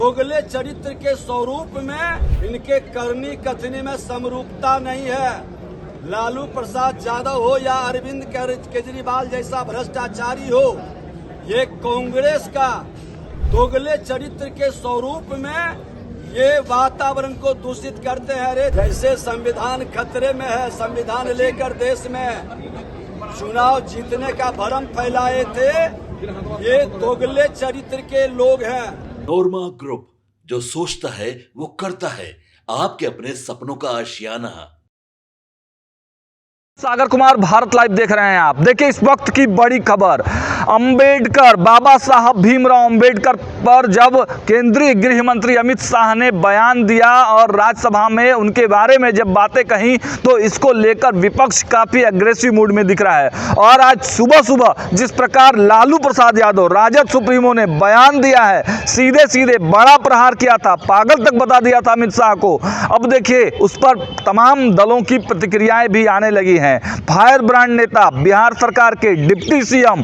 दोगले चरित्र के स्वरूप में इनके करनी कथनी में समरूपता नहीं है। लालू प्रसाद यादव हो या अरविंद केजरीवाल जैसा भ्रष्टाचारी हो, ये कांग्रेस का दोगले चरित्र के स्वरूप में ये वातावरण को दूषित करते हैं। रे जैसे संविधान खतरे में है, संविधान लेकर देश में चुनाव जीतने का भ्रम फैलाए थे, ये दोगले चरित्र के लोग हैं। नोरमा ग्रुप, जो सोचता है वो करता है। आपके अपने सपनों का आशियाना। सागर कुमार, भारत लाइव देख रहे हैं आप। देखिए इस वक्त की बड़ी खबर, अंबेडकर, बाबा साहब भीमराव अंबेडकर पर जब केंद्रीय गृह मंत्री अमित शाह ने बयान दिया और राज्यसभा में उनके बारे में जब बातें कही, तो इसको लेकर विपक्ष काफी अग्रेसिव मूड में दिख रहा है। और आज सुबह सुबह जिस प्रकार लालू प्रसाद यादव, राजद सुप्रीमो, ने बयान दिया है, सीधे सीधे बड़ा प्रहार किया था, पागल तक बता दिया था अमित शाह को। अब देखिए उस पर तमाम दलों की प्रतिक्रियाएं भी आने लगी हैं। फायर ब्रांड नेता, बिहार सरकार के डिप्टी सीएम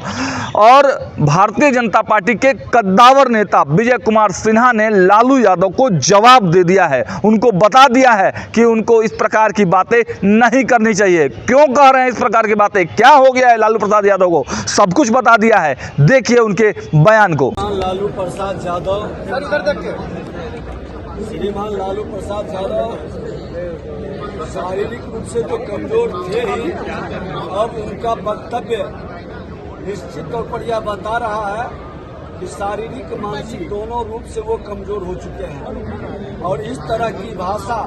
और भारतीय जनता पार्टी के कद्दावर नेता विजय कुमार सिन्हा ने लालू यादव को जवाब दे दिया है। उनको बता दिया है कि उनको इस प्रकार की बातें नहीं करनी चाहिए। क्यों कह रहे हैं इस प्रकार की बातें, क्या हो गया है लालू प्रसाद यादव को, सब कुछ बता दिया है। देखिए उनके बयान को। लालू प्रसाद यादव, श्रीमान लालू प्रसाद यादव शारीरिक रूप से तो कमजोर थे ही, अब उनका वक्तव्य निश्चित तौर पर यह बता रहा है कि शारीरिक मानसिक दोनों रूप से वो कमजोर हो चुके हैं। और इस तरह की भाषा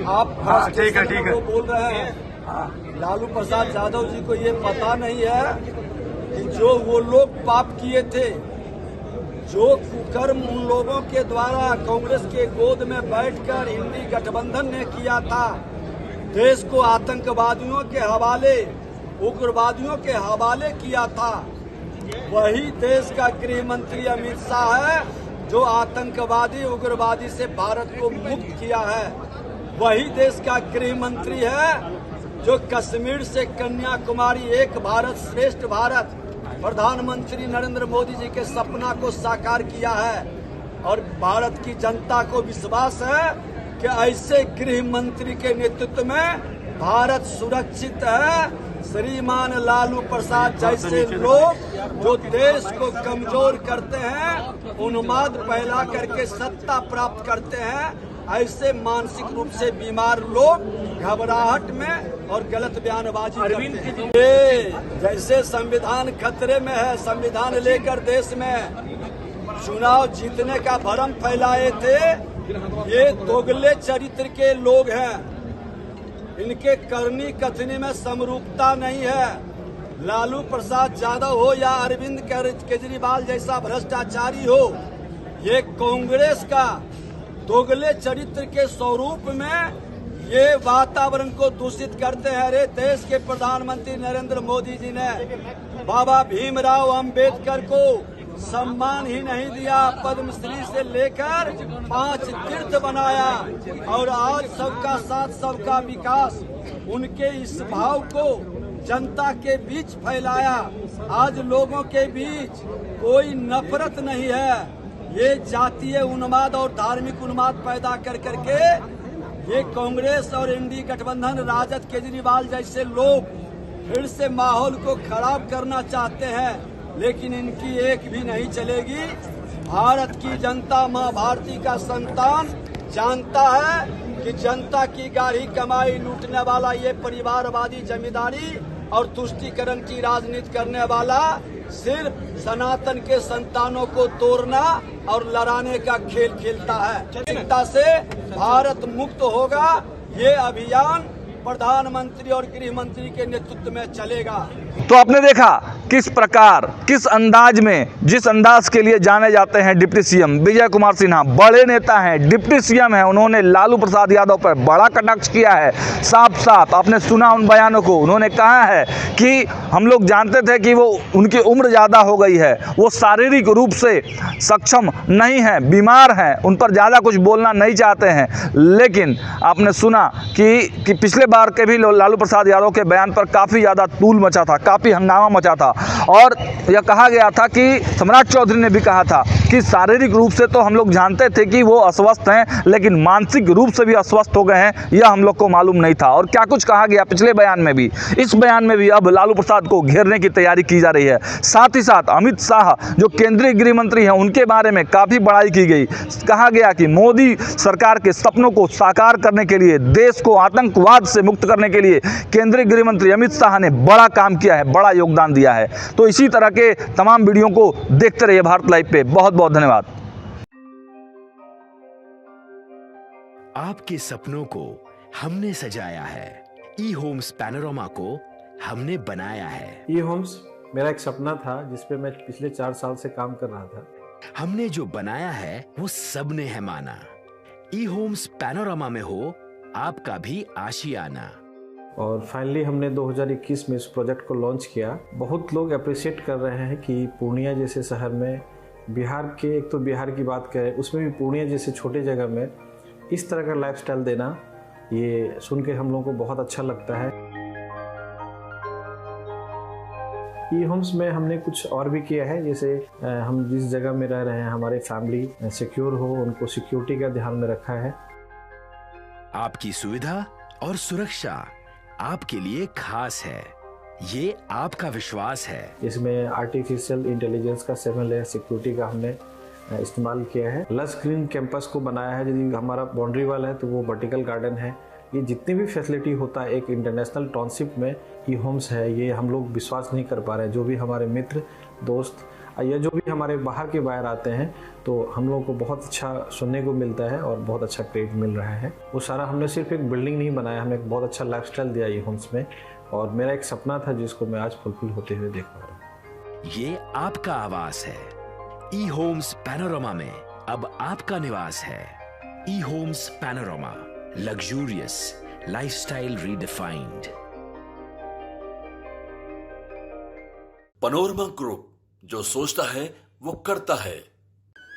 आप ठीक है बोल रहे हैं। लालू प्रसाद यादव जी को ये पता नहीं है कि जो वो लोग पाप किए थे, जो कुकर्म उन लोगों के द्वारा कांग्रेस के गोद में बैठकर इंडी गठबंधन ने किया था, देश को आतंकवादियों के हवाले, उग्रवादियों के हवाले किया था, वही देश का गृह मंत्री अमित शाह है जो आतंकवादी उग्रवादी से भारत को मुक्त किया है। वही देश का गृह मंत्री है जो कश्मीर से कन्याकुमारी एक भारत श्रेष्ठ भारत प्रधानमंत्री नरेंद्र मोदी जी के सपना को साकार किया है। और भारत की जनता को विश्वास है कि ऐसे गृह मंत्री के नेतृत्व में भारत सुरक्षित है। श्रीमान लालू प्रसाद जैसे लोग जो देश को कमजोर करते हैं, उन्माद फैला करके सत्ता प्राप्त करते हैं, ऐसे मानसिक रूप से बीमार लोग घबराहट में और गलत बयानबाजी करते हैं। जैसे संविधान खतरे में है, संविधान लेकर देश में चुनाव जीतने का भ्रम फैलाए थे, ये दोगले चरित्र के लोग हैं। इनके करनी कथनी में समरूपता नहीं है। लालू प्रसाद यादव हो या अरविंद केजरीवाल जैसा भ्रष्टाचारी हो, ये कांग्रेस का दोगले चरित्र के स्वरूप में ये वातावरण को दूषित करते हैं। रे देश के प्रधानमंत्री नरेंद्र मोदी जी ने बाबा भीमराव अंबेडकर को सम्मान ही नहीं दिया, पद्मश्री से लेकर 5 तीर्थ बनाया और आज सबका साथ सबका विकास, उनके इस भाव को जनता के बीच फैलाया। आज लोगों के बीच कोई नफरत नहीं है। ये जातीय उन्माद और धार्मिक उन्माद पैदा कर करके ये कांग्रेस और इंडी गठबंधन, राजद, केजरीवाल जैसे लोग फिर से माहौल को खराब करना चाहते हैं, लेकिन इनकी एक भी नहीं चलेगी। भारत की जनता, माँ भारती का संतान जानता है कि जनता की गाढ़ी कमाई लूटने वाला ये परिवारवादी जमींदारी और तुष्टीकरण की राजनीति करने वाला सिर्फ सनातन के संतानों को तोड़ना और लड़ाने का खेल खेलता है। चिंता से भारत मुक्त होगा, ये अभियान प्रधानमंत्री और गृह मंत्री के नेतृत्व में चलेगा। तो आपने देखा किस प्रकार, किस अंदाज में, जिस अंदाज के लिए जाने जाते हैं डिप्टी सीएम विजय कुमार सिन्हा, बड़े नेता हैं, डिप्टी सीएम हैं, उन्होंने लालू प्रसाद यादव पर बड़ा कटाक्ष किया है। साफ साफ आपने सुना उन बयानों को। उन्होंने कहा है कि हम लोग जानते थे कि वो उनकी उम्र ज़्यादा हो गई है, वो शारीरिक रूप से सक्षम नहीं है, बीमार हैं, उन पर ज़्यादा कुछ बोलना नहीं चाहते हैं। लेकिन आपने सुना कि पिछले बार के भी लालू प्रसाद यादव के बयान पर काफ़ी ज़्यादा तूल मचा था, काफ़ी हंगामा मचा था और यह कहा गया था कि सम्राट चौधरी ने भी कहा था कि शारीरिक रूप से तो हम लोग जानते थे कि वो अस्वस्थ हैं, लेकिन मानसिक रूप से भी अस्वस्थ हो गए हैं, यह हम लोग को मालूम नहीं था। और क्या कुछ कहा गया पिछले बयान में भी, इस बयान में भी अब लालू प्रसाद को घेरने की तैयारी की जा रही है। साथ ही साथ अमित शाह जो केंद्रीय गृह मंत्री हैं, उनके बारे में काफ़ी बड़ाई की गई। कहा गया कि मोदी सरकार के सपनों को साकार करने के लिए, देश को आतंकवाद से मुक्त करने के लिए केंद्रीय गृह मंत्री अमित शाह ने बड़ा काम किया है, बड़ा योगदान दिया है। तो इसी तरह के तमाम वीडियो को देखते रहिए भारत लाइव पे। बहुत बहुत धन्यवाद। आपके सपनों को हमने सजाया है, ई होम्स पैनोरामा को हमने बनाया है। ई होम्स मेरा एक सपना था जिस पे मैं पिछले 4 साल से काम कर रहा था। हमने जो बनाया है वो सबने है माना। ई होम्स पैनोरामा में हो आपका भी आशियाना। और फाइनली हमने 2021 में इस प्रोजेक्ट को लॉन्च किया। बहुत लोग अप्रिशिएट कर रहे हैं कि पूर्णिया जैसे शहर में, बिहार के, एक तो बिहार की बात करें उसमें भी पूर्णिया जैसे छोटे जगह में इस तरह का लाइफस्टाइल देना, ये सुन के हम लोगों को बहुत अच्छा लगता है। ई होम्स में हमने कुछ और भी किया है, जैसे हम जिस जगह में रह रहे हैं हमारे फैमिली सिक्योर हो, उनको सिक्योरिटी का ध्यान में रखा है। आपकी सुविधा और सुरक्षा आपके लिए खास है, ये आपका विश्वास है। इसमें आर्टिफिशियल इंटेलिजेंस का 7 लेयर सिक्योरिटी का हमने इस्तेमाल किया है। लस ग्रीन कैंपस को बनाया है। यदि हमारा बाउंड्री वाल है तो वो वर्टिकल गार्डन है। ये जितनी भी फैसिलिटी होता है एक इंटरनेशनल टाउनशिप में ई होम्स है, ये हम लोग विश्वास नहीं कर पा रहे हैं। जो भी हमारे मित्र, दोस्त या जो भी हमारे बाहर के बाहर आते हैं तो हम लोगों को बहुत अच्छा सुनने को मिलता है और बहुत अच्छा क्रेडिट मिल रहा है। वो सारा हमने सिर्फ एक बिल्डिंग नहीं बनाया, हमने एक बहुत अच्छा लाइफस्टाइल दिया ई होम्स में, और मेरा एक सपना था जिसको मैं आज फुलफिल होते हुए देख पा रहा हूँ। ये आपका आवास है। ई होम्स पैनोरामा में अब आपका निवास है। E Homes Panorama, luxurious lifestyle redefined. Panorama Group, जो सोचता है वो करता है।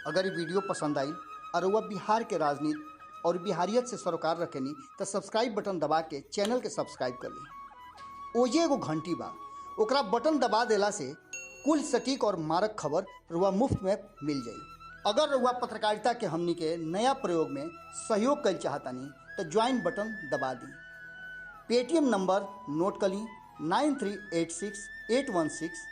अगर ये वीडियो पसंद आई और वह बिहार के राजनीति और बिहारियत से सरोकार रखेनी तो सब्सक्राइब बटन दबा के चैनल के सब्सक्राइब कर ली। ओजे एगो घंटी बा, ओकरा बटन दबा देला से कुल सटीक और मारक खबर रुआ मुफ्त में मिल जाई। अगर रुआ पत्रकारिता के हमनी के नया प्रयोग में सहयोग कर चाहतानी तो ज्वाइन बटन दबा दी। पेटीएम नंबर नोट कर ली 9386816816